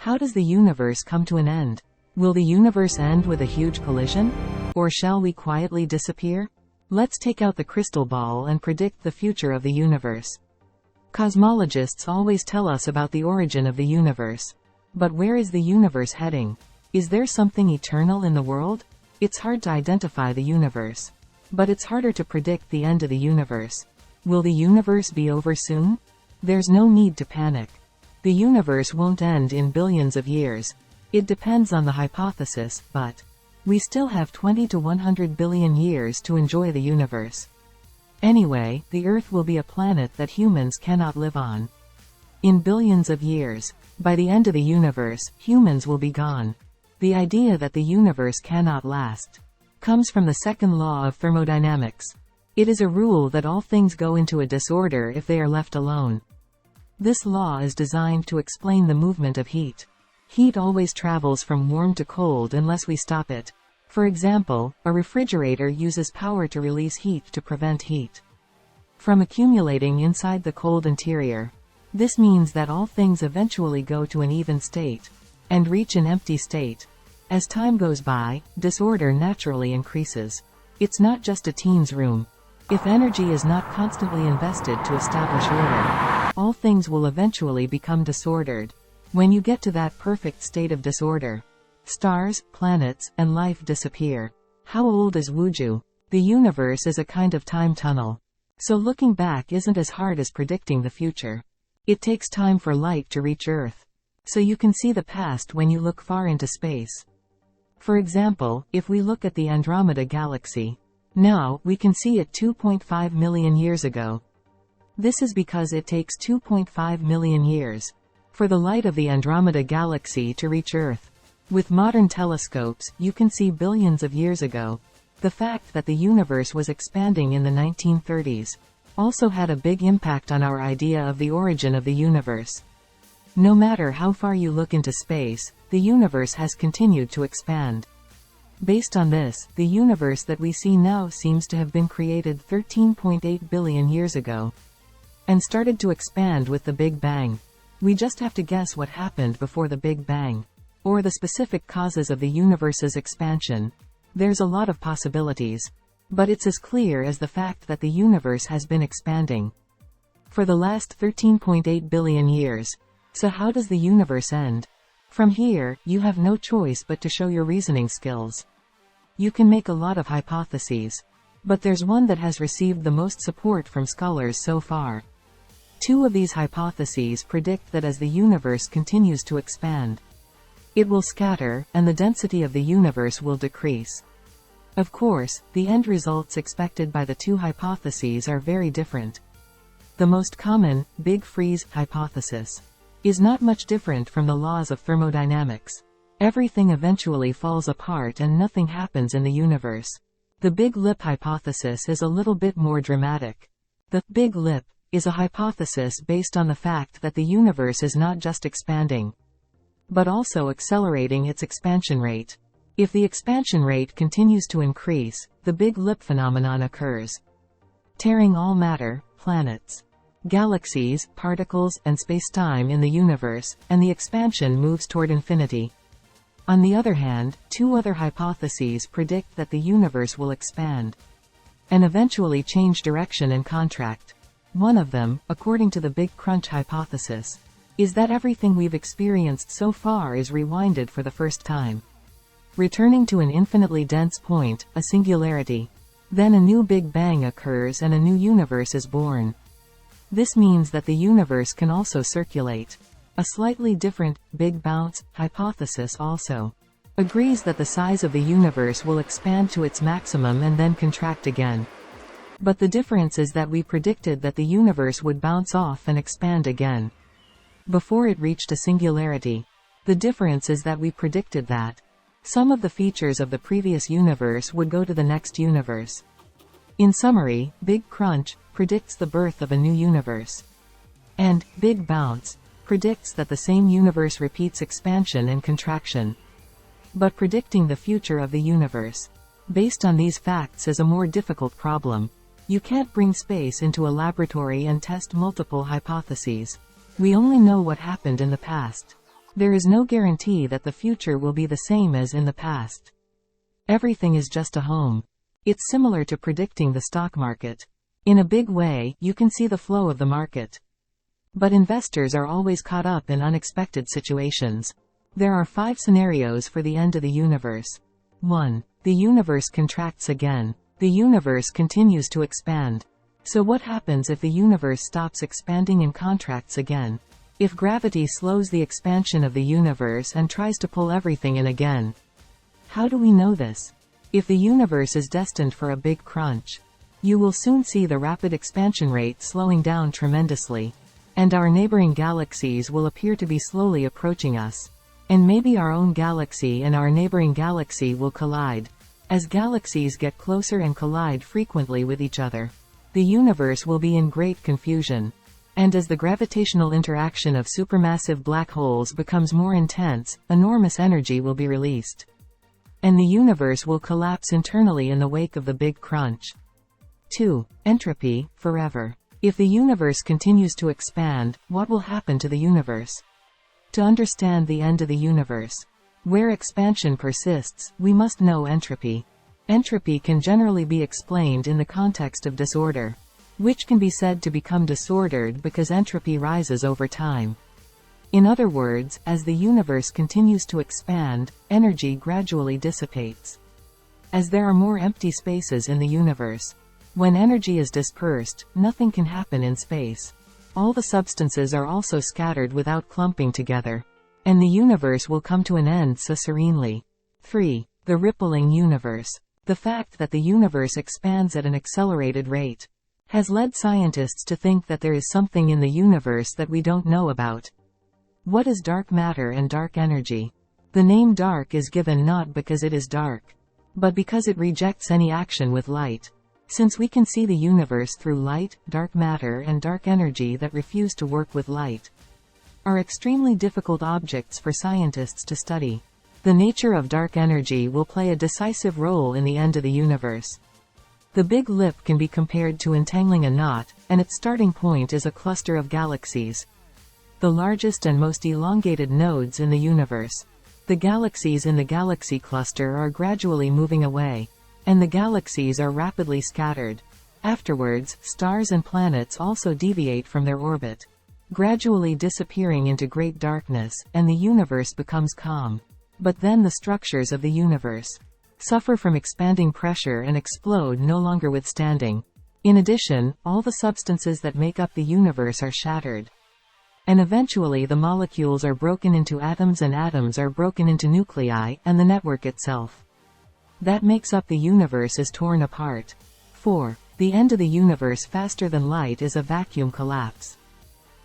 How does the universe come to an end? Will the universe end with a huge collision? Or shall we quietly disappear? Let's take out the crystal ball and predict the future of the universe. Cosmologists always tell us about the origin of the universe. But where is the universe heading? Is there something eternal in the world? It's hard to identify the universe. But it's harder to predict the end of the universe. Will the universe be over soon? There's no need to panic. The universe won't end in billions of years. It depends on the hypothesis, but we still have 20 to 100 billion years to enjoy the universe. Anyway, the Earth will be a planet that humans cannot live on. In billions of years, by the end of the universe, humans will be gone. The idea that the universe cannot last comes from the second law of thermodynamics. It is a rule that all things go into a disorder if they are left alone. This law is designed to explain the movement of heat. Heat always travels from warm to cold unless we stop it. For example, a refrigerator uses power to release heat to prevent heat from accumulating inside the cold interior. This means that all things eventually go to an even state and reach an empty state. As time goes by, disorder naturally increases. It's not just a teen's room. If energy is not constantly invested to establish order, all things will eventually become disordered. When you get to that perfect state of disorder, stars, planets, and life disappear. How old is Wuju? The universe is a kind of time tunnel. So looking back isn't as hard as predicting the future. It takes time for light to reach Earth. So you can see the past when you look far into space. For example, if we look at the Andromeda galaxy, now we can see it 2.5 million years ago. This is because it takes 2.5 million years for the light of the Andromeda galaxy to reach Earth. With modern telescopes, you can see billions of years ago. The fact that the universe was expanding in the 1930s also had a big impact on our idea of the origin of the universe. No matter how far you look into space, the universe has continued to expand. Based on this, the universe that we see now seems to have been created 13.8 billion years ago and started to expand with the Big Bang. We just have to guess what happened before the Big Bang, or the specific causes of the universe's expansion. There's a lot of possibilities, but it's as clear as the fact that the universe has been expanding for the last 13.8 billion years. So how does the universe end? From here, you have no choice but to show your reasoning skills. You can make a lot of hypotheses, but there's one that has received the most support from scholars so far. Two of these hypotheses predict that as the universe continues to expand, it will scatter, and the density of the universe will decrease. Of course, the end results expected by the two hypotheses are very different. The most common, Big Freeze hypothesis, is not much different from the laws of thermodynamics. Everything eventually falls apart and nothing happens in the universe. The Big Lip hypothesis is a little bit more dramatic. The Big Lip is a hypothesis based on the fact that the universe is not just expanding, but also accelerating its expansion rate. If the expansion rate continues to increase, the Big Lip phenomenon occurs, tearing all matter, planets, galaxies, particles, and spacetime in the universe, and the expansion moves toward infinity. On the other hand, two other hypotheses predict that the universe will expand and eventually change direction and contract. One of them, according to the Big Crunch hypothesis, is that everything we've experienced so far is rewinded for the first time, returning to an infinitely dense point, a singularity. Then a new Big Bang occurs and a new universe is born. This means that the universe can also circulate. A slightly different, Big Bounce, hypothesis also agrees that the size of the universe will expand to its maximum and then contract again. But the difference is that we predicted that the universe would bounce off and expand again before it reached a singularity. The difference is that we predicted that some of the features of the previous universe would go to the next universe. In summary, Big Crunch predicts the birth of a new universe, and Big Bounce predicts that the same universe repeats expansion and contraction. But predicting the future of the universe based on these facts is a more difficult problem. You can't bring space into a laboratory and test multiple hypotheses. We only know what happened in the past. There is no guarantee that the future will be the same as in the past. Everything is just a home. It's similar to predicting the stock market. In a big way, you can see the flow of the market. But investors are always caught up in unexpected situations. There are 5 scenarios for the end of the universe. 1. The universe contracts again. The universe continues to expand. So what happens if the universe stops expanding and contracts again? If gravity slows the expansion of the universe and tries to pull everything in again? How do we know this? If the universe is destined for a big crunch, you will soon see the rapid expansion rate slowing down tremendously. And our neighboring galaxies will appear to be slowly approaching us. And maybe our own galaxy and our neighboring galaxy will collide. As galaxies get closer and collide frequently with each other, the universe will be in great confusion. And as the gravitational interaction of supermassive black holes becomes more intense, enormous energy will be released. And the universe will collapse internally in the wake of the big crunch. 2. Entropy, forever. If the universe continues to expand, what will happen to the universe? To understand the end of the universe, where expansion persists, we must know entropy. Entropy can generally be explained in the context of disorder, which can be said to become disordered because entropy rises over time. In other words, as the universe continues to expand, energy gradually dissipates. As there are more empty spaces in the universe, when energy is dispersed, nothing can happen in space. All the substances are also scattered without clumping together. And the universe will come to an end so serenely. 3. The rippling universe. The fact that the universe expands at an accelerated rate has led scientists to think that there is something in the universe that we don't know about. What is dark matter and dark energy? The name dark is given not because it is dark, but because it rejects any action with light. Since we can see the universe through light, dark matter and dark energy that refuse to work with light are extremely difficult objects for scientists to study. The nature of dark energy will play a decisive role in the end of the universe. The Big Lip can be compared to entangling a knot, and its starting point is a cluster of galaxies, the largest and most elongated nodes in the universe. The galaxies in the galaxy cluster are gradually moving away, and the galaxies are rapidly scattered. Afterwards, stars and planets also deviate from their orbit, gradually disappearing into great darkness, and the universe becomes calm. But then the structures of the universe suffer from expanding pressure and explode, no longer withstanding. In addition, all the substances that make up the universe are shattered. And eventually the molecules are broken into atoms and atoms are broken into nuclei, and the network itself that makes up the universe is torn apart. 4. The end of the universe faster than light is a vacuum collapse.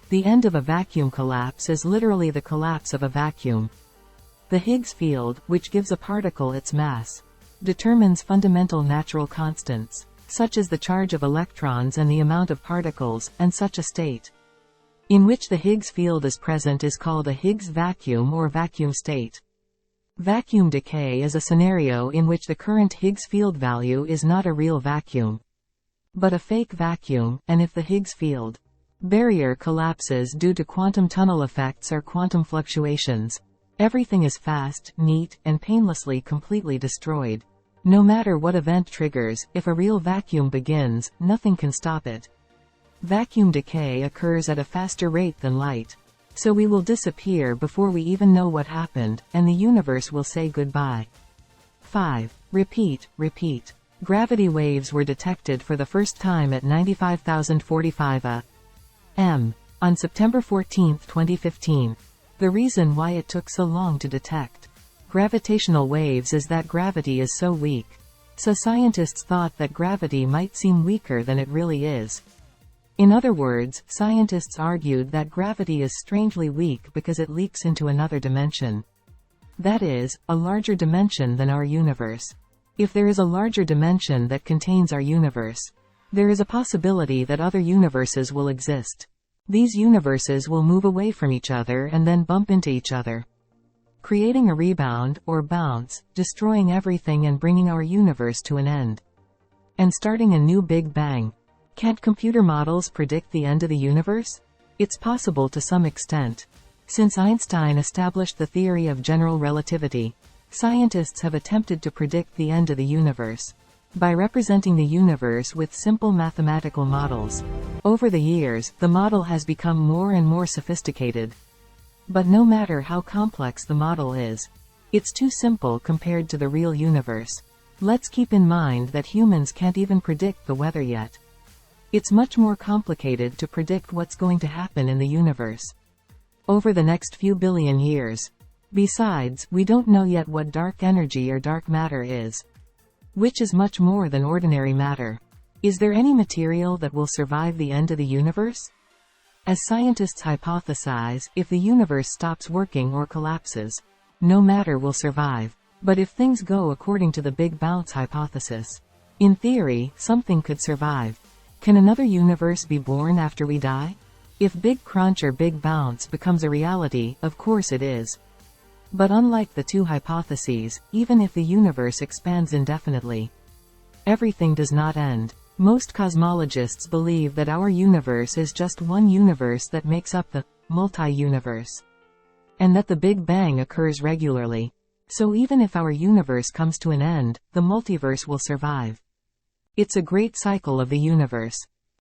The end of a vacuum collapse is literally the collapse of a vacuum. The Higgs field, which gives a particle its mass, determines fundamental natural constants, such as the charge of electrons and the amount of particles, and such a state in which the Higgs field is present is called a Higgs vacuum or vacuum state. Vacuum decay is a scenario in which the current Higgs field value is not a real vacuum, but a fake vacuum, and if the Higgs field barrier collapses due to quantum tunnel effects or quantum fluctuations, everything is fast, neat, and painlessly completely destroyed. No matter what event triggers, if a real vacuum begins, nothing can stop it. Vacuum decay occurs at a faster rate than light. So we will disappear before we even know what happened, and the universe will say goodbye. 5. Repeat, repeat. Gravity waves were detected for the first time at 95,045 a.m. on September 14, 2015. The reason why it took so long to detect gravitational waves is that gravity is so weak. So scientists thought that gravity might seem weaker than it really is. In other words, scientists argued that gravity is strangely weak because it leaks into another dimension. That is, a larger dimension than our universe. If there is a larger dimension that contains our universe, there is a possibility that other universes will exist. These universes will move away from each other and then bump into each other, creating a rebound, or bounce, destroying everything and bringing our universe to an end, and starting a new Big Bang. Can't computer models predict the end of the universe? It's possible to some extent. Since Einstein established the theory of general relativity, scientists have attempted to predict the end of the universe by representing the universe with simple mathematical models. Over the years, the model has become more and more sophisticated. But no matter how complex the model is, it's too simple compared to the real universe. Let's keep in mind that humans can't even predict the weather yet. It's much more complicated to predict what's going to happen in the universe over the next few billion years. Besides, we don't know yet what dark energy or dark matter is, which is much more than ordinary matter. Is there any material that will survive the end of the universe? As scientists hypothesize, if the universe stops working or collapses, no matter will survive. But if things go according to the Big Bounce hypothesis, in theory, something could survive. Can another universe be born after we die? If Big Crunch or Big Bounce becomes a reality, of course it is. But unlike the two hypotheses, even if the universe expands indefinitely, everything does not end. Most cosmologists believe that our universe is just one universe that makes up the multi-universe, and that the Big Bang occurs regularly. So even if our universe comes to an end, the multiverse will survive. It's a great cycle of the universe.